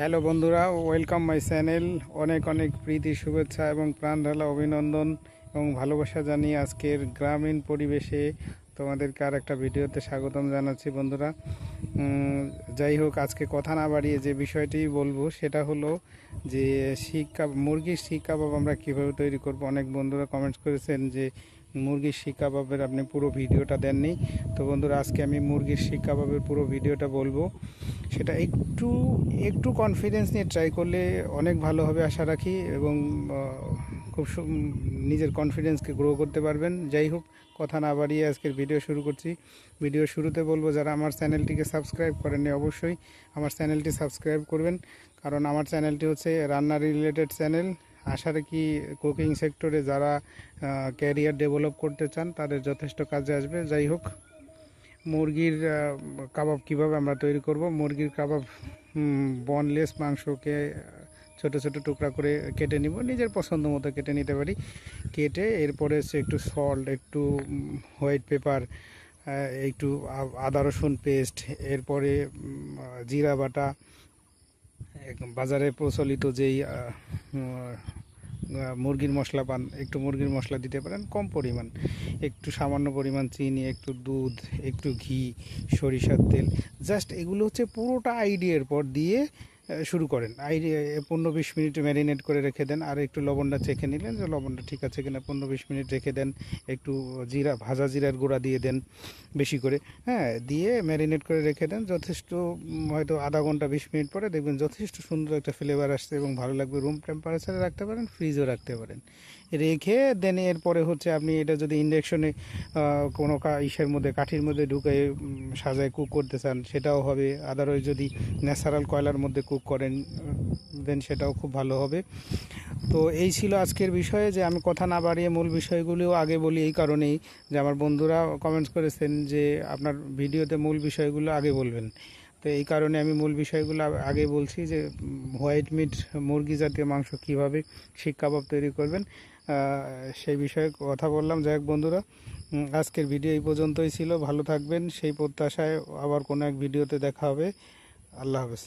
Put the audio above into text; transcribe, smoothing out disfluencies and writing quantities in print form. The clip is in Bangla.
হ্যালো বন্ধুরা, ওয়েলকাম মাই চ্যানেল। অনেক অনেক প্রীতি, শুভেচ্ছা এবং প্রাণ ঢালা অভিনন্দন এবং ভালোবাসা জানিয়ে আজকের গ্রামীণ পরিবেশে তোমাদেরকে আর একটা ভিডিওতে স্বাগতম জানাচ্ছি বন্ধুরা। যাই হোক, আজকে কথা না বাড়িয়ে যে বিষয়টি বলবো সেটা হলো যে মুরগির শিক কাবাব আমরা কীভাবে তৈরি করব। অনেক বন্ধুরা কমেন্টস করেছেন যে মুরগির শিক কাবাবের আপনি পুরো ভিডিওটা দেননি। তো বন্ধুরা, আজকে আমি মুরগির শিক কাবাবের পুরো ভিডিওটা বলবো। সেটা একটু একটু কনফিডেন্স নিয়ে ট্রাই করলে অনেক ভালো হবে আশা রাখি, এবং খুব নিজের কনফিডেন্সকে গ্রো করতে পারবেন। যাই হোক, কথা না বাড়িয়ে আজকের ভিডিও শুরু করছি। ভিডিও শুরুতে বলবো, যারা আমার চ্যানেলটিকে সাবস্ক্রাইব করেননি অবশ্যই আমার চ্যানেলটি সাবস্ক্রাইব করবেন, কারণ আমার চ্যানেলটি হচ্ছে রান্না রিলেটেড চ্যানেল। আশা রাখি কুকিং সেক্টরে যারা ক্যারিয়ার ডেভেলপ করতে চান তাদের যথেষ্ট কাজে আসবে। যাই হোক, মুরগির কাবাব কিভাবে আমরা তৈরি করব। মুরগির কাবাব বনলেস মাংসকে ছোট ছোট টুকরা করে কেটে নিব, নিজের পছন্দ মতো কেটে নিতে পারি। কেটে এরপরে হচ্ছে একটু সল্ট, একটু হোয়াইট পেপার, একটু আদা রসুন পেস্ট, এরপরে জিরা বাটা, বাজারে প্রচলিত যেই মুরগির মশলা পান, একটু মুরগির মশলা দিতে পারেন কম পরিমাণ, একটু সামান্য পরিমাণ চিনি, একটু দুধ, একটু ঘি, সরিষার তেল, জাস্ট এগুলো হচ্ছে পুরোটা আইডিয়ার পর দিয়ে শুরু করেন। 15-20 মিনিট ম্যারিনেট করে রেখে দেন। আর একটু লবণটা চেখে নিলেন যে লবণটা ঠিক আছে কিনা, 15-20 মিনিট রেখে দেন। একটু ভাজা জিরার গুঁড়া দিয়ে দেন বেশি করে, হ্যাঁ, দিয়ে ম্যারিনেট করে রেখে দেন যথেষ্ট। হয়তো আধা ঘন্টা 20 মিনিট পরে দেখবেন যথেষ্ট সুন্দর একটা ফ্লেভার আসছে এবং ভালো লাগবে। রুম টেম্পারেচারে রাখতে পারেন, ফ্রিজও রাখতে পারেন। রেখে দেন এরপরে হচ্ছে আপনি এটা যদি ইন্ডাকশনে কোনো ইসের মধ্যে, কাঠির মধ্যে ঢুকে সাজায় কুক করতে চান সেটাও হবে। আদারওয়াইজ যদি ন্যাচারাল কয়লার মধ্যে কুক করেন দেন সেটাও খুব ভালো হবে। তো এই ছিল আজকের বিষয়ে, যে আমি কথা না বাড়িয়ে মূল বিষয়গুলিও আগে বলি এই কারণেই যে আমার বন্ধুরা কমেন্টস করেছেন যে আপনার ভিডিওতে মূল বিষয়গুলো আগে বলবেন। তো এই কারণে আমি মূল বিষয়গুলো আগে বলছি, যে হোয়াইট মিট, মুরগি জাতীয় মাংস কীভাবে শিক কাবাব তৈরি করবেন সেই বিষয়ে কথা বললাম। যাই হোক বন্ধুরা, আজকের ভিডিও এই পর্যন্তই ছিল। ভালো থাকবেন সেই প্রত্যাশায় আবার কোনো এক ভিডিওতে দেখা হবে। আল্লাহ হাফেজ।